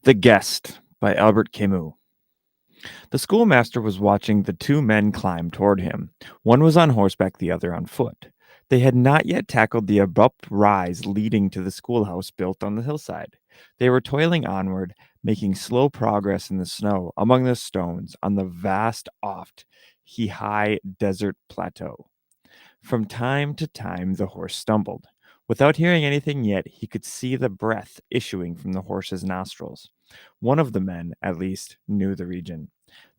The Guest by Albert Camus. The schoolmaster was watching the two men climb toward him. One was on horseback, the other on foot. They had not yet tackled the abrupt rise leading to the schoolhouse built on the hillside. They were toiling onward, making slow progress in the snow, among the stones, on the vast, high desert plateau. From time to time the horse stumbled. Without hearing anything yet, he could see the breath issuing from the horse's nostrils. One of the men, at least, knew the region.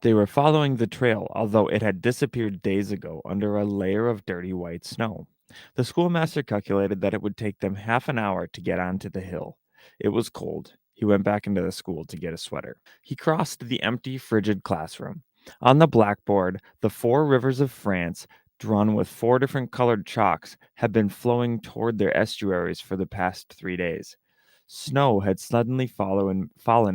They were following the trail, although it had disappeared days ago under a layer of dirty white snow. The schoolmaster calculated that it would take them half an hour to get onto the hill. It was cold. He went back into the school to get a sweater. He crossed the empty, frigid classroom. On the blackboard, the four rivers of France, drawn with four different colored chalks, had been flowing toward their estuaries for the past 3 days. Snow had suddenly fallen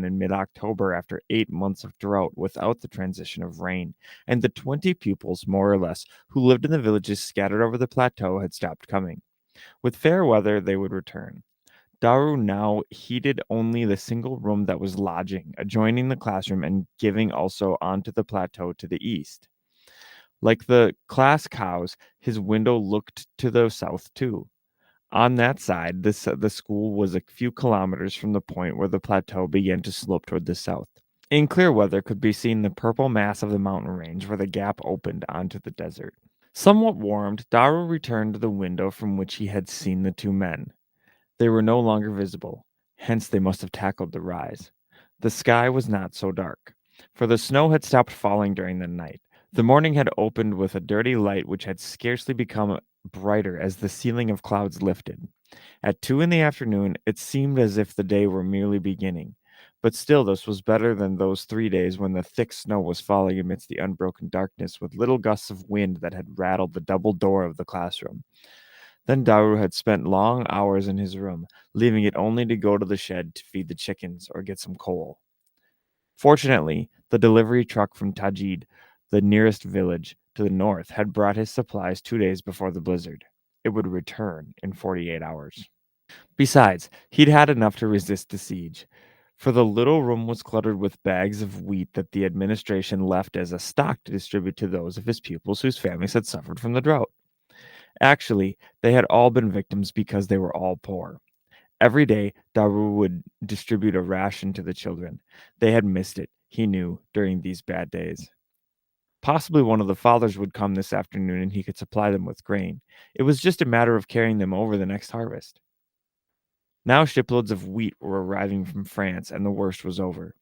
in mid October after 8 months of drought without the transition of rain, and the 20 pupils, more or less, who lived in the villages scattered over the plateau had stopped coming. With fair weather, they would return. Daru now heated only the single room that was lodging, adjoining the classroom and giving also onto the plateau to the east. Like the class cows, his window looked to the south too. On that side, the school was a few kilometers from the point where the plateau began to slope toward the south. In clear weather could be seen the purple mass of the mountain range where the gap opened onto the desert. Somewhat warmed, Daru returned to the window from which he had seen the two men. They were no longer visible, hence they must have tackled the rise. The sky was not so dark, for the snow had stopped falling during the night. The morning had opened with a dirty light which had scarcely become brighter as the ceiling of clouds lifted. At 2 in the afternoon, it seemed as if the day were merely beginning. But still, this was better than those 3 days when the thick snow was falling amidst the unbroken darkness, with little gusts of wind that had rattled the double door of the classroom. Then Daru had spent long hours in his room, leaving it only to go to the shed to feed the chickens or get some coal. Fortunately, the delivery truck from Tajid, the nearest village to the north, had brought his supplies 2 days before the blizzard. It would return in 48 hours. Besides, he'd had enough to resist the siege, for the little room was cluttered with bags of wheat that the administration left as a stock to distribute to those of his pupils whose families had suffered from the drought. Actually, they had all been victims because they were all poor. Every day, Daru would distribute a ration to the children. They had missed it, he knew, during these bad days. Possibly one of the fathers would come this afternoon and he could supply them with grain. It was just a matter of carrying them over the next harvest. Now shiploads of wheat were arriving from France, and the worst was over.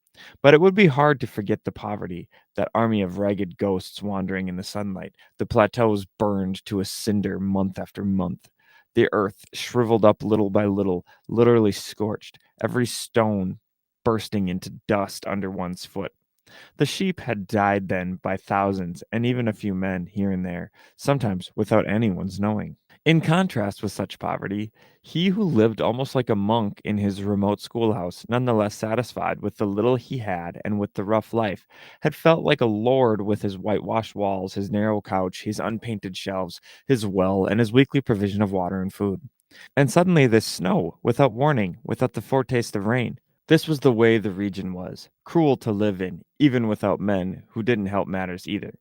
But it would be hard to forget the poverty, that army of ragged ghosts wandering in the sunlight. The plateaus burned to a cinder month after month. The earth shriveled up little by little, literally scorched, every stone bursting into dust under one's foot. The sheep had died then by thousands, and even a few men here and there, sometimes without anyone's knowing. In contrast with such poverty, he who lived almost like a monk in his remote schoolhouse, none the less satisfied with the little he had and with the rough life, had felt like a lord with his whitewashed walls, his narrow couch, his unpainted shelves, his well, and his weekly provision of water and food. And suddenly this snow, without warning, without the foretaste of rain. This was the way the region was, cruel to live in, even without men, who didn't help matters either.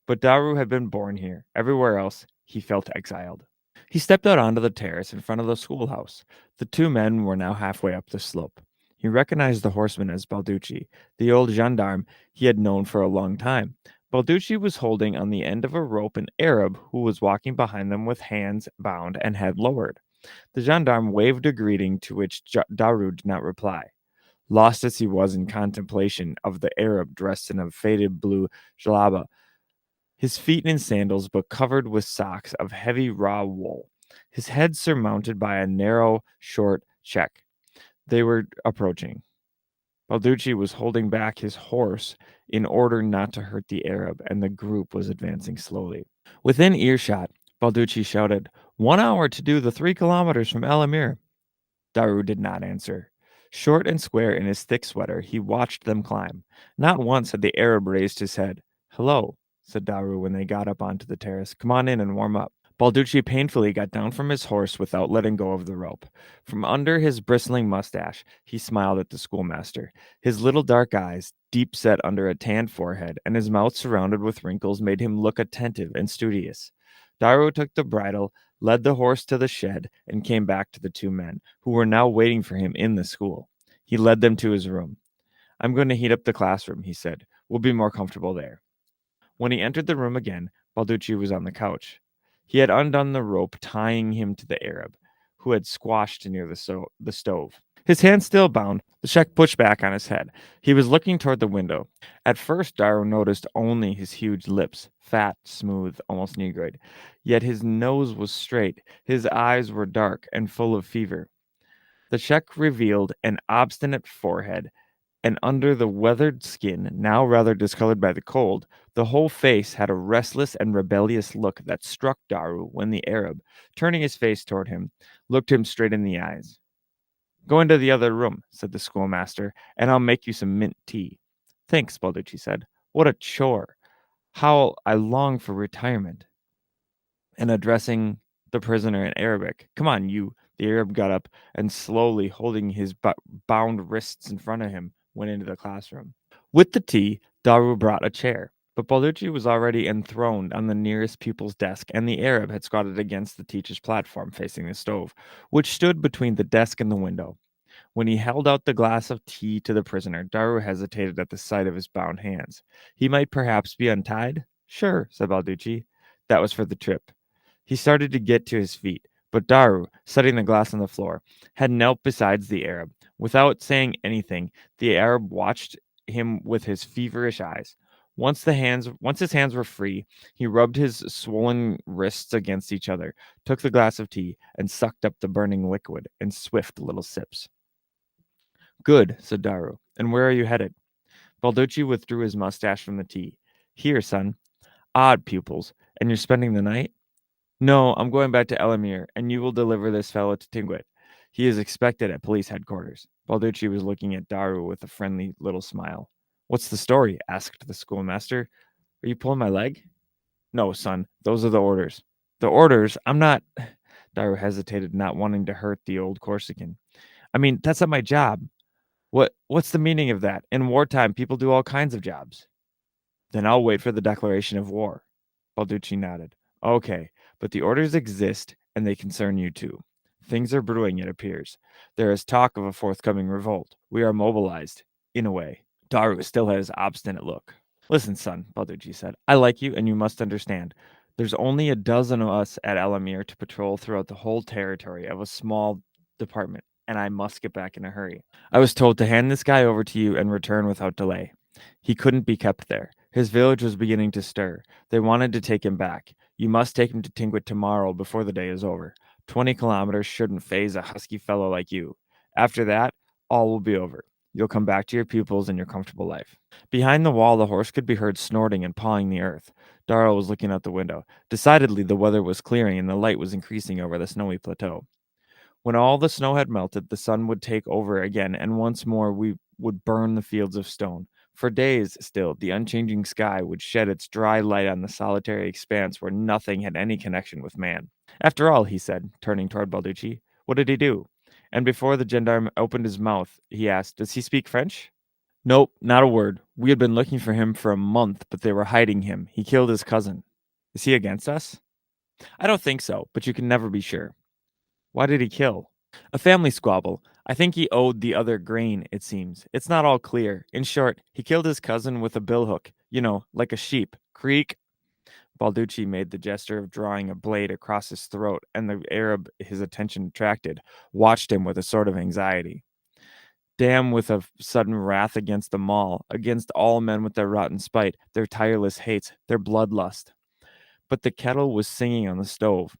But Daru had been born here. Everywhere else, he felt exiled. He stepped out onto the terrace in front of the schoolhouse. The two men were now halfway up the slope. He recognized the horseman as Balducci, the old gendarme he had known for a long time. Balducci was holding on the end of a rope an Arab who was walking behind them with hands bound and head lowered. The gendarme waved a greeting to which Daru did not reply. Lost as he was in contemplation of the Arab dressed in a faded blue jalaba, his feet in sandals but covered with socks of heavy raw wool, his head surmounted by a narrow, short check. They were approaching. Balducci was holding back his horse in order not to hurt the Arab, and the group was advancing slowly. Within earshot, Balducci shouted, 1 hour to do the 3 kilometers from El Amir. Daru did not answer. Short and square in his thick sweater, he watched them climb. Not once had the Arab raised his head. Hello, said Daru when they got up onto the terrace. Come on in and warm up. Balducci painfully got down from his horse without letting go of the rope. From under his bristling mustache, he smiled at the schoolmaster. His little dark eyes, deep set under a tanned forehead, and his mouth surrounded with wrinkles made him look attentive and studious. Daru took the bridle, led the horse to the shed, and came back to the two men, who were now waiting for him in the school. He led them to his room. I'm going to heat up the classroom, he said. We'll be more comfortable there. When he entered the room again, Balducci was on the couch. He had undone the rope tying him to the Arab, who had squashed near the stove. His hands still bound, the check pushed back on his head. He was looking toward the window. At first, Darrow noticed only his huge lips, fat, smooth, almost negroid. Yet his nose was straight, his eyes were dark and full of fever. The check revealed an obstinate forehead, and under the weathered skin, now rather discolored by the cold, the whole face had a restless and rebellious look that struck Daru when the Arab, turning his face toward him, looked him straight in the eyes. Go into the other room, said the schoolmaster, and I'll make you some mint tea. Thanks, Balducci said. What a chore. How I long for retirement. And addressing the prisoner in Arabic, come on, you. The Arab got up and slowly, holding his bound wrists in front of him, went into the classroom. With the tea, Daru brought a chair, but Balducci was already enthroned on the nearest pupil's desk, and the Arab had squatted against the teacher's platform facing the stove, which stood between the desk and the window. When he held out the glass of tea to the prisoner, Daru hesitated at the sight of his bound hands. He might perhaps be untied? Sure, said Balducci. That was for the trip. He started to get to his feet, but Daru, setting the glass on the floor, had knelt beside the Arab. Without saying anything, the Arab watched him with his feverish eyes. Once his hands were free, he rubbed his swollen wrists against each other, took the glass of tea, and sucked up the burning liquid in swift little sips. Good, said Daru. And where are you headed? Balducci withdrew his mustache from the tea. Here, son. Odd pupils. And you're spending the night? No, I'm going back to Elamir, and you will deliver this fellow to Tingwit. He is expected at police headquarters. Balducci was looking at Daru with a friendly little smile. What's the story? Asked the schoolmaster. Are you pulling my leg? No, son. Those are the orders. The orders? I'm not. Daru hesitated, not wanting to hurt the old Corsican. I mean, that's not my job. What's the meaning of that? In wartime, people do all kinds of jobs. Then I'll wait for the declaration of war. Balducci nodded. Okay, but the orders exist, and they concern you too. Things are brewing, it appears. There is talk of a forthcoming revolt. We are mobilized, in a way. Daru still had his obstinate look. Listen, son, Balducci said. I like you, and you must understand. There's only a dozen of us at Elamir to patrol throughout the whole territory of a small department, and I must get back in a hurry. I was told to hand this guy over to you and return without delay. He couldn't be kept there. His village was beginning to stir. They wanted to take him back. You must take him to Tingwit tomorrow before the day is over. 20 kilometers shouldn't faze a husky fellow like you. After that, all will be over. You'll come back to your pupils and your comfortable life. Behind the wall, the horse could be heard snorting and pawing the earth. Darrell was looking out the window. Decidedly, the weather was clearing and the light was increasing over the snowy plateau. When all the snow had melted, the sun would take over again, and once more we would burn the fields of stone. For days still, the unchanging sky would shed its dry light on the solitary expanse where nothing had any connection with man. After all, he said, turning toward Balducci, what did he do? And before the gendarme opened his mouth, he asked, Does he speak French? Nope, not a word. We had been looking for him for a month, but they were hiding him. He killed his cousin. Is he against us? I don't think so, but you can never be sure. Why did he kill? A family squabble. I think he owed the other grain, it seems. It's not all clear. In short, he killed his cousin with a billhook. You know, like a sheep. Creak. Balducci made the gesture of drawing a blade across his throat, and the Arab, his attention attracted, watched him with a sort of anxiety. Damn with a sudden wrath against them all, against all men with their rotten spite, their tireless hates, their bloodlust. But the kettle was singing on the stove.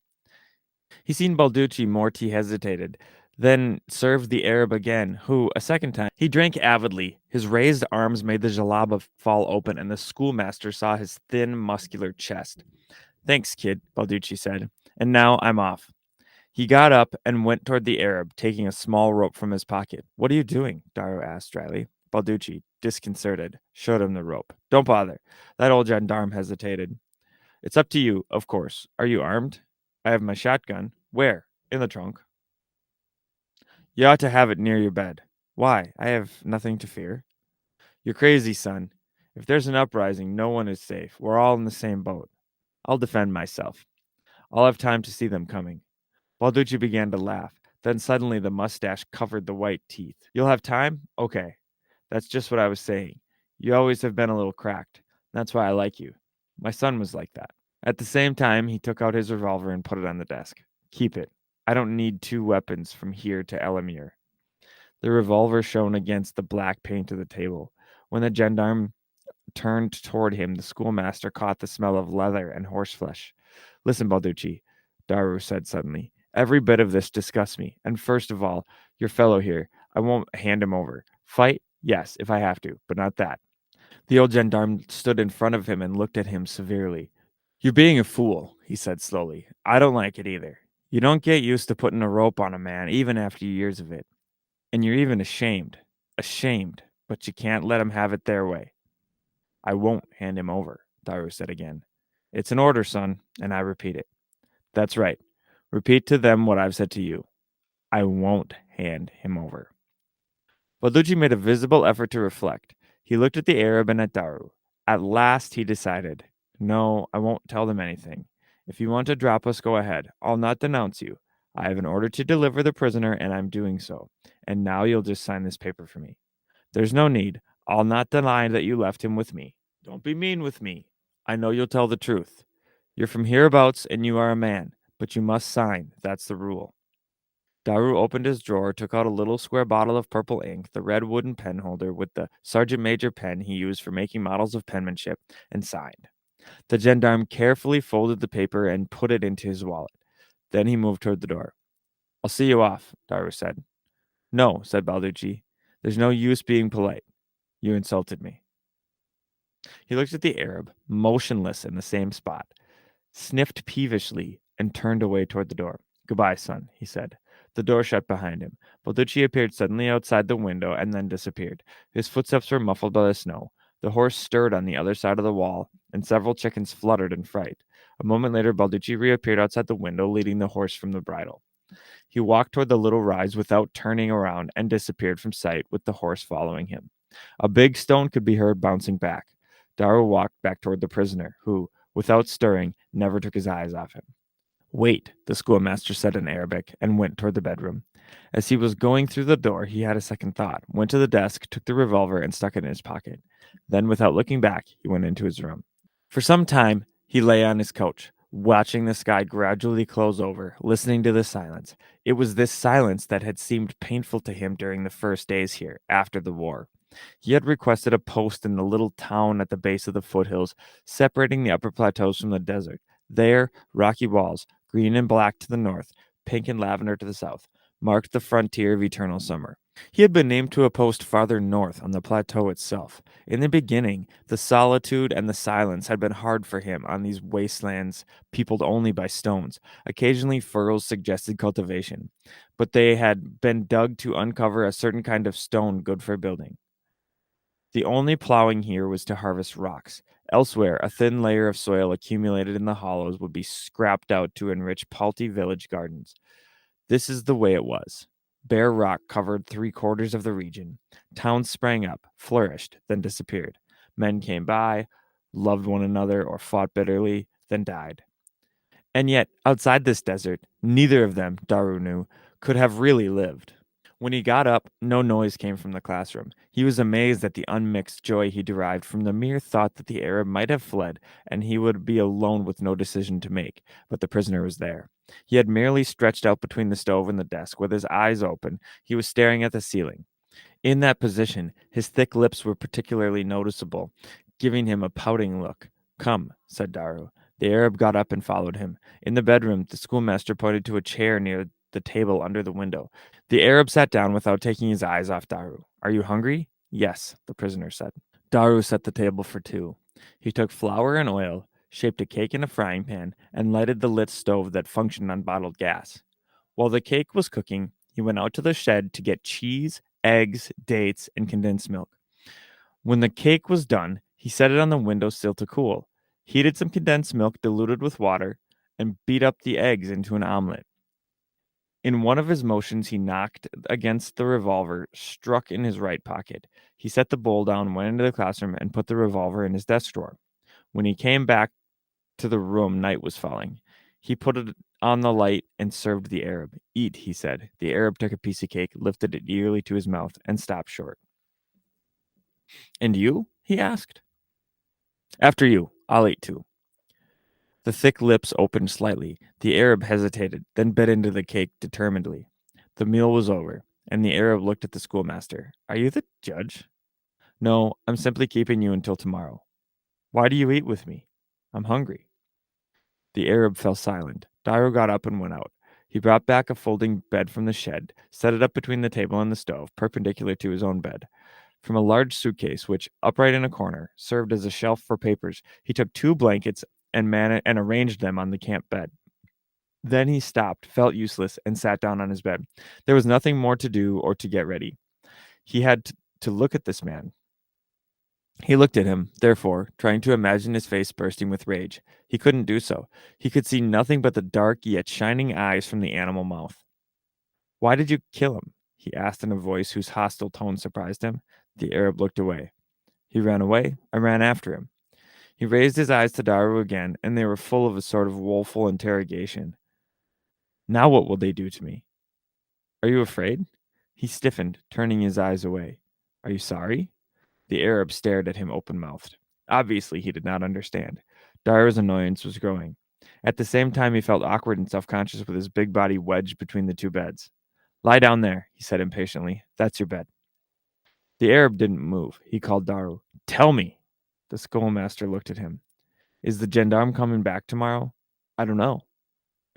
He seen Balducci. Morty hesitated, then served the Arab again, who, a second time, he drank avidly. His raised arms made the jalaba fall open, and the schoolmaster saw his thin, muscular chest. Thanks, kid, Balducci said. And now I'm off. He got up and went toward the Arab, taking a small rope from his pocket. What are you doing? Darrow asked dryly. Balducci, disconcerted, showed him the rope. Don't bother. That old gendarme hesitated. It's up to you, of course. Are you armed? I have my shotgun. Where? In the trunk. You ought to have it near your bed. Why? I have nothing to fear. You're crazy, son. If there's an uprising, no one is safe. We're all in the same boat. I'll defend myself. I'll have time to see them coming. Balducci began to laugh. Then suddenly the mustache covered the white teeth. You'll have time? Okay. That's just what I was saying. You always have been a little cracked. That's why I like you. My son was like that. At the same time, he took out his revolver and put it on the desk. Keep it. I don't need two weapons from here to Elamir. The revolver shone against the black paint of the table. When the gendarme turned toward him, the schoolmaster caught the smell of leather and horseflesh. Listen, Balducci, Daru said suddenly. Every bit of this disgusts me. And first of all, your fellow here, I won't hand him over. Fight? Yes, if I have to, but not that. The old gendarme stood in front of him and looked at him severely. You're being a fool, he said slowly. I don't like it either. You don't get used to putting a rope on a man, even after years of it. And you're even ashamed. Ashamed. But you can't let 'em have it their way. I won't hand him over, Daru said again. It's an order, son, and I repeat it. That's right. Repeat to them what I've said to you. I won't hand him over. Balducci made a visible effort to reflect. He looked at the Arab and at Daru. At last he decided, no, I won't tell them anything. If you want to drop us, go ahead. I'll not denounce you. I have an order to deliver the prisoner, and I'm doing so. And now you'll just sign this paper for me. There's no need. I'll not deny that you left him with me. Don't be mean with me. I know you'll tell the truth. You're from hereabouts, and you are a man, but you must sign. That's the rule. Daru opened his drawer, took out a little square bottle of purple ink, the red wooden pen holder with the sergeant major pen he used for making models of penmanship, and signed. The gendarme carefully folded the paper and put it into his wallet. Then he moved toward the door. I'll see you off, Daru said. No, said Balducci. There's no use being polite. You insulted me. He looked at the Arab, motionless in the same spot, sniffed peevishly, and turned away toward the door. Goodbye, son, he said. The door shut behind him. Balducci appeared suddenly outside the window and then disappeared. His footsteps were muffled by the snow. The horse stirred on the other side of the wall, and several chickens fluttered in fright. A moment later, Balducci reappeared outside the window, leading the horse from the bridle. He walked toward the little rise without turning around and disappeared from sight, with the horse following him. A big stone could be heard bouncing back. Daru walked back toward the prisoner, who, without stirring, never took his eyes off him. Wait, the schoolmaster said in Arabic, and went toward the bedroom. As he was going through the door, he had a second thought, went to the desk, took the revolver, and stuck it in his pocket. Then, without looking back, he went into his room. For some time, he lay on his couch, watching the sky gradually close over, listening to the silence. It was this silence that had seemed painful to him during the first days here, after the war. He had requested a post in the little town at the base of the foothills, separating the upper plateaus from the desert. There, rocky walls, green and black to the north, pink and lavender to the south, marked the frontier of eternal summer. He had been named to a post farther north on the plateau itself. In the beginning, the solitude and the silence had been hard for him on these wastelands peopled only by stones. Occasionally, furrows suggested cultivation, but they had been dug to uncover a certain kind of stone good for building. The only plowing here was to harvest rocks. Elsewhere, a thin layer of soil accumulated in the hollows would be scrapped out to enrich paltry village gardens. This is the way it was. Bare rock covered 3/4 of the region. Towns sprang up, flourished, then disappeared. Men came by, loved one another, or fought bitterly, then died. And yet, outside this desert, neither of them, Daru knew, could have really lived. When he got up, no noise came from the classroom. He was amazed at the unmixed joy he derived from the mere thought that the Arab might have fled, and he would be alone with no decision to make. But the prisoner was there. He had merely stretched out between the stove and the desk, with his eyes open. He was staring at the ceiling. In that position, his thick lips were particularly noticeable, giving him a pouting look. Come, said Daru. The Arab got up and followed him. In the bedroom, the schoolmaster pointed to a chair near the table under the window. The Arab sat down without taking his eyes off Daru. Are you hungry? Yes, the prisoner said. Daru set the table for two. He took flour and oil, shaped a cake in a frying pan, and lighted the lit stove that functioned on bottled gas. While the cake was cooking, he went out to the shed to get cheese, eggs, dates, and condensed milk. When the cake was done, he set it on the window sill to cool, heated some condensed milk diluted with water, and beat up the eggs into an omelet. In one of his motions, he knocked against the revolver, struck in his right pocket. He set the bowl down, went into the classroom, and put the revolver in his desk drawer. When he came back to the room, night was falling. He put it on the light and served the Arab. Eat, he said. The Arab took a piece of cake, lifted it eagerly to his mouth, and stopped short. And you? He asked. After you. I'll eat too. The thick lips opened slightly. The Arab hesitated, then bit into the cake determinedly. The meal was over, and the Arab looked at the schoolmaster. Are you the judge? No, I'm simply keeping you until tomorrow. Why do you eat with me? I'm hungry. The Arab fell silent. Dairo got up and went out. He brought back a folding bed from the shed, set it up between the table and the stove, perpendicular to his own bed. From a large suitcase, which, upright in a corner, served as a shelf for papers, he took 2 blankets and arranged them on the camp bed. Then he stopped, felt useless, and sat down on his bed. There was nothing more to do or to get ready. He had to look at this man. He looked at him, therefore, trying to imagine his face bursting with rage. He couldn't do so. He could see nothing but the dark yet shining eyes from the animal mouth. Why did you kill him? He asked in a voice whose hostile tone surprised him. The Arab looked away. He ran away. I ran after him. He raised his eyes to Daru again, and they were full of a sort of woeful interrogation. Now what will they do to me? Are you afraid? He stiffened, turning his eyes away. Are you sorry? The Arab stared at him open-mouthed. Obviously, he did not understand. Daru's annoyance was growing. At the same time, he felt awkward and self-conscious with his big body wedged between the two beds. Lie down there, he said impatiently. That's your bed. The Arab didn't move. He called Daru. Tell me. The schoolmaster looked at him. Is the gendarme coming back tomorrow? I don't know.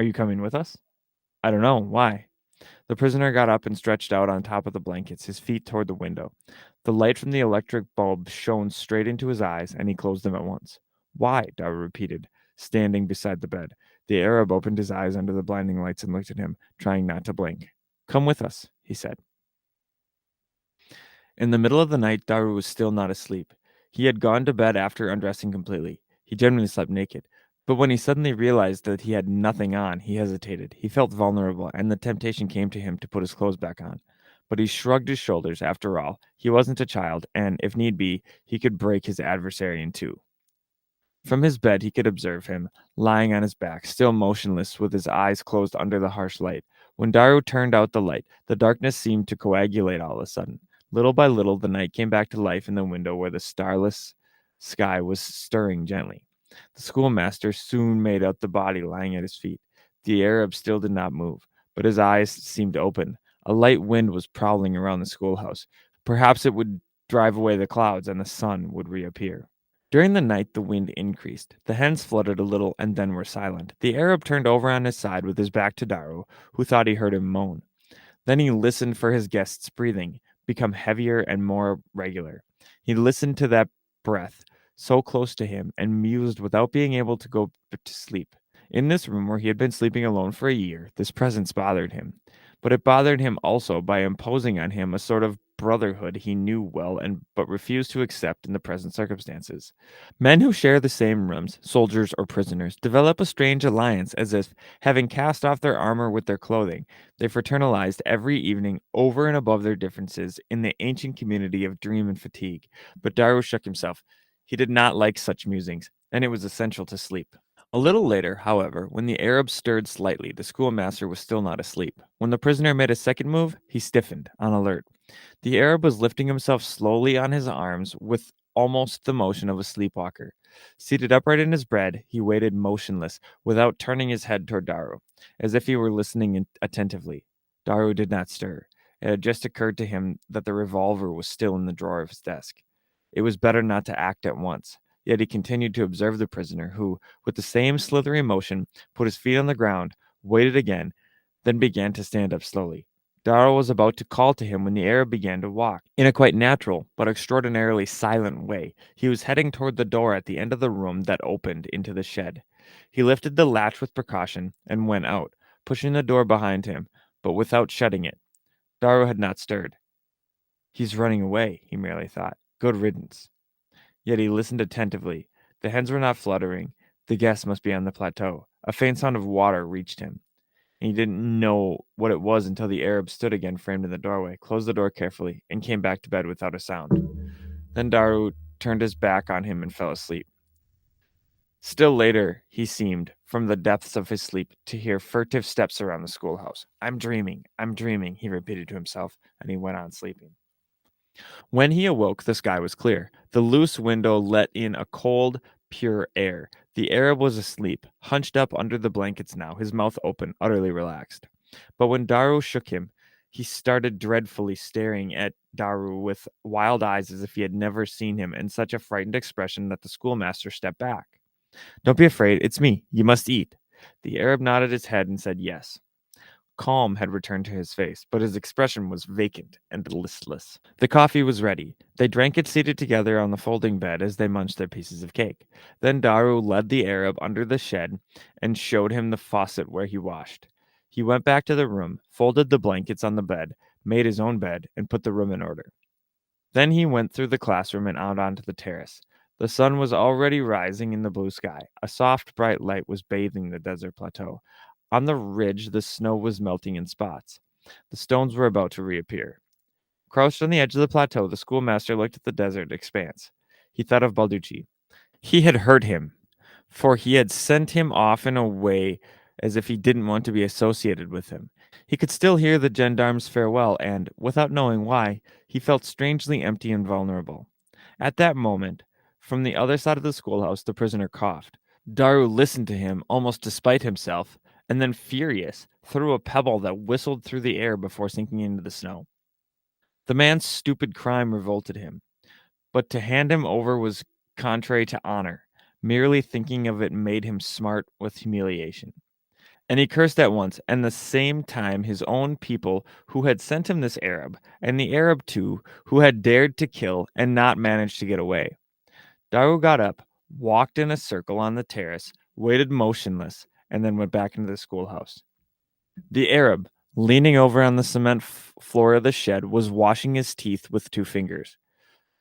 Are you coming with us? I don't know. Why? The prisoner got up and stretched out on top of the blankets, his feet toward the window. The light from the electric bulb shone straight into his eyes, and he closed them at once. Why? Daru repeated, standing beside the bed. The Arab opened his eyes under the blinding lights and looked at him, trying not to blink. Come with us, he said. In the middle of the night, Daru was still not asleep. He had gone to bed after undressing completely. He generally slept naked. But when he suddenly realized that he had nothing on, he hesitated. He felt vulnerable, and the temptation came to him to put his clothes back on. But he shrugged his shoulders. After all, he wasn't a child, and, if need be, he could break his adversary in two. From his bed, he could observe him, lying on his back, still motionless, with his eyes closed under the harsh light. When Daru turned out the light, the darkness seemed to coagulate all of a sudden. Little by little, the night came back to life in the window where the starless sky was stirring gently. The schoolmaster soon made out the body lying at his feet. The Arab still did not move, but his eyes seemed open. A light wind was prowling around the schoolhouse. Perhaps it would drive away the clouds and the sun would reappear. During the night, the wind increased. The hens fluttered a little and then were silent. The Arab turned over on his side with his back to Daru, who thought he heard him moan. Then he listened for his guest's breathing, become heavier and more regular. He listened to that breath, so close to him, and mused without being able to go to sleep. In this room where he had been sleeping alone for a year, this presence bothered him. But it bothered him also by imposing on him a sort of brotherhood he knew well but refused to accept in the present circumstances. Men who share the same rooms, soldiers or prisoners, develop a strange alliance as if, having cast off their armor with their clothing, they fraternalized every evening over and above their differences in the ancient community of dream and fatigue. But Daru shook himself. He did not like such musings, and it was essential to sleep. A little later, however, when the Arab stirred slightly, the schoolmaster was still not asleep. When the prisoner made a second move, he stiffened, on alert. The Arab was lifting himself slowly on his arms with almost the motion of a sleepwalker. Seated upright in his bed, he waited motionless, without turning his head toward Daru, as if he were listening attentively. Daru did not stir. It had just occurred to him that the revolver was still in the drawer of his desk. It was better not to act at once. Yet he continued to observe the prisoner, who, with the same slithery motion, put his feet on the ground, waited again, then began to stand up slowly. Daru was about to call to him when the Arab began to walk. In a quite natural, but extraordinarily silent way, he was heading toward the door at the end of the room that opened into the shed. He lifted the latch with precaution and went out, pushing the door behind him, but without shutting it. Daru had not stirred. He's running away, he merely thought. Good riddance. Yet he listened attentively. The hens were not fluttering. The guest must be on the plateau. A faint sound of water reached him, and he didn't know what it was until the Arab stood again framed in the doorway, closed the door carefully, and came back to bed without a sound. Then Daru turned his back on him and fell asleep. Still later, he seemed, from the depths of his sleep, to hear furtive steps around the schoolhouse. I'm dreaming, he repeated to himself, and he went on sleeping. When he awoke, the sky was clear. The loose window let in a cold, pure air. The Arab was asleep, hunched up under the blankets now, his mouth open, utterly relaxed. But when Daru shook him, he started dreadfully, staring at Daru with wild eyes as if he had never seen him, and such a frightened expression that the schoolmaster stepped back. Don't be afraid, it's me. You must eat. The Arab nodded his head and said yes. Calm had returned to his face, but his expression was vacant and listless. The coffee was ready. They drank it seated together on the folding bed as they munched their pieces of cake. Then Daru led the Arab under the shed and showed him the faucet where he washed. He went back to the room, folded the blankets on the bed, made his own bed, and put the room in order. Then he went through the classroom and out onto the terrace. The sun was already rising in the blue sky. A soft, bright light was bathing the desert plateau. On the ridge, the snow was melting in spots. The stones were about to reappear. Crouched on the edge of the plateau, the schoolmaster looked at the desert expanse. He thought of Balducci. He had hurt him, for he had sent him off in a way as if he didn't want to be associated with him. He could still hear the gendarme's farewell, and, without knowing why, he felt strangely empty and vulnerable. At that moment, from the other side of the schoolhouse, the prisoner coughed. Daru listened to him, almost despite himself, and then, furious, threw a pebble that whistled through the air before sinking into the snow. The man's stupid crime revolted him, but to hand him over was contrary to honor. Merely thinking of it made him smart with humiliation. And he cursed at once, and the same time his own people who had sent him this Arab, and the Arab too, who had dared to kill and not managed to get away. Daru got up, walked in a circle on the terrace, waited motionless, and then went back into the schoolhouse. The Arab, leaning over on the cement floor of the shed, was washing his teeth with 2 fingers.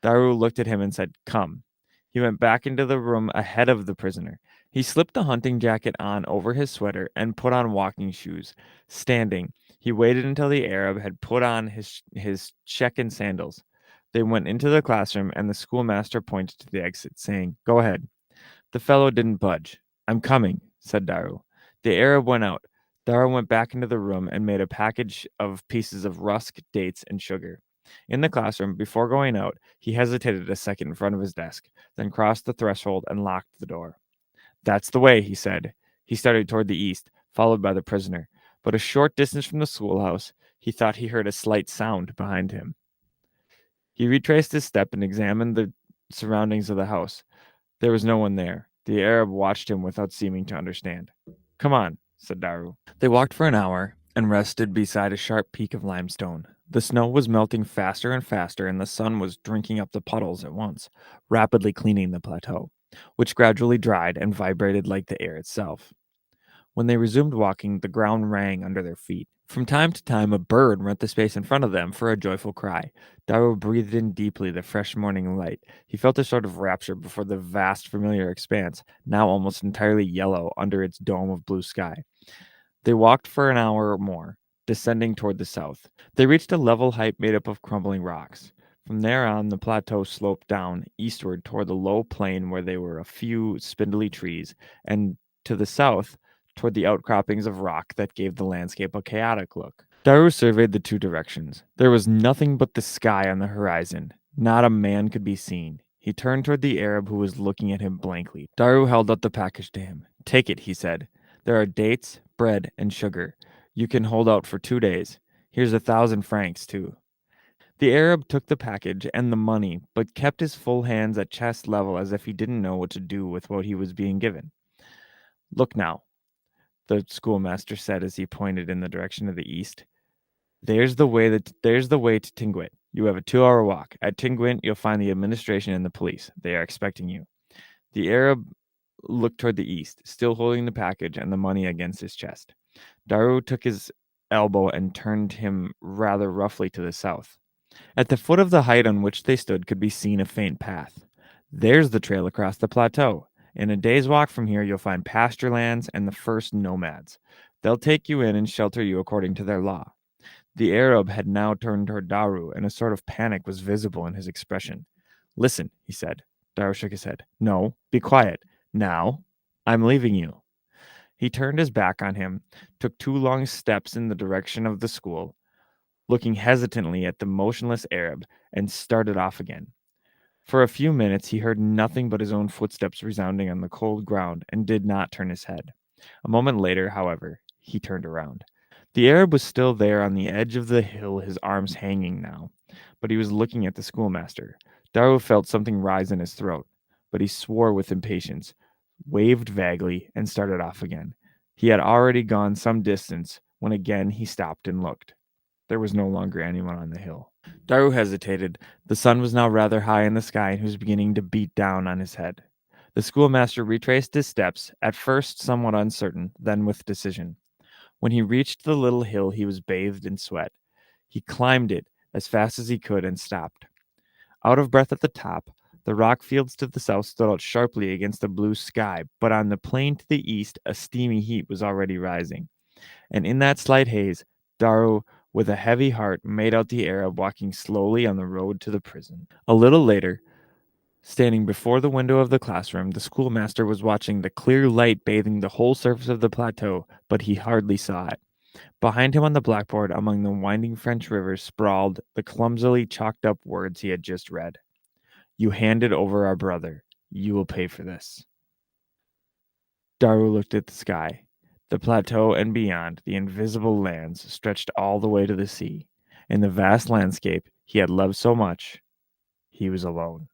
Daru looked at him and said, "Come." He went back into the room ahead of the prisoner. He slipped the hunting jacket on over his sweater and put on walking shoes. Standing, he waited until the Arab had put on his check and sandals. They went into the classroom, and the schoolmaster pointed to the exit, saying, "Go ahead." The fellow didn't budge. "I'm coming," said Daru. The Arab went out. Daru went back into the room and made a package of pieces of rusk, dates, and sugar. In the classroom, before going out, he hesitated a second in front of his desk, then crossed the threshold and locked the door. "That's the way," he said. He started toward the east, followed by the prisoner. But a short distance from the schoolhouse, he thought he heard a slight sound behind him. He retraced his step and examined the surroundings of the house. There was no one there. The Arab watched him without seeming to understand. "Come on," said Daru. They walked for an hour and rested beside a sharp peak of limestone. The snow was melting faster and faster, and the sun was drinking up the puddles at once, rapidly cleaning the plateau, which gradually dried and vibrated like the air itself. When they resumed walking, the ground rang under their feet. From time to time, a bird rent the space in front of them for a joyful cry. Daru breathed in deeply the fresh morning light. He felt a sort of rapture before the vast, familiar expanse, now almost entirely yellow under its dome of blue sky. They walked for an hour or more, descending toward the south. They reached a level height made up of crumbling rocks. From there on, the plateau sloped down eastward toward the low plain where there were a few spindly trees, and to the south, toward the outcroppings of rock that gave the landscape a chaotic look. Daru surveyed the 2 directions. There was nothing but the sky on the horizon. Not a man could be seen. He turned toward the Arab, who was looking at him blankly. Daru held out the package to him. "Take it," he said. "There are dates, bread, and sugar. You can hold out for 2 days. Here's 1,000 francs, too." The Arab took the package and the money, but kept his full hands at chest level as if he didn't know what to do with what he was being given. "Look now," the schoolmaster said as he pointed in the direction of the east. There's the way to Tinguit. You have a 2-hour walk. At Tinguit, you'll find the administration and the police. They are expecting you." The Arab looked toward the east, still holding the package and the money against his chest. Daru took his elbow and turned him rather roughly to the south. At the foot of the height on which they stood could be seen a faint path. "There's the trail across the plateau. In a day's walk from here, you'll find pasture lands and the first nomads. They'll take you in and shelter you according to their law. The Arab had now turned toward Daru, and a sort of panic was visible in his expression. Listen, he said. Daru shook his head. No, be quiet. Now, I'm leaving you. He turned his back on him, took 2 long steps in the direction of the school, looking hesitantly at the motionless Arab, and started off again. For a few minutes he heard nothing but his own footsteps resounding on the cold ground and did not turn his head. A moment later, however, he turned around. The Arab was still there on the edge of the hill, his arms hanging now, but he was looking at the schoolmaster. Daru felt something rise in his throat, but he swore with impatience, waved vaguely, and started off again. He had already gone some distance when again he stopped and looked. There was no longer anyone on the hill. Daru hesitated. The sun was now rather high in the sky and he was beginning to beat down on his head. The schoolmaster retraced his steps, at first somewhat uncertain, then with decision. When he reached the little hill, he was bathed in sweat. He climbed it as fast as he could and stopped. Out of breath at the top, the rock fields to the south stood out sharply against the blue sky, but on the plain to the east a steamy heat was already rising. And in that slight haze, Daru, with a heavy heart, made out the Arab walking slowly on the road to the prison. A little later, standing before the window of the classroom, the schoolmaster was watching the clear light bathing the whole surface of the plateau, but he hardly saw it. Behind him on the blackboard, among the winding French rivers, sprawled the clumsily chalked up words he had just read. You handed over our brother. You will pay for this. Daru looked at the sky. The plateau and beyond, the invisible lands stretched all the way to the sea. In the vast landscape he had loved so much, he was alone.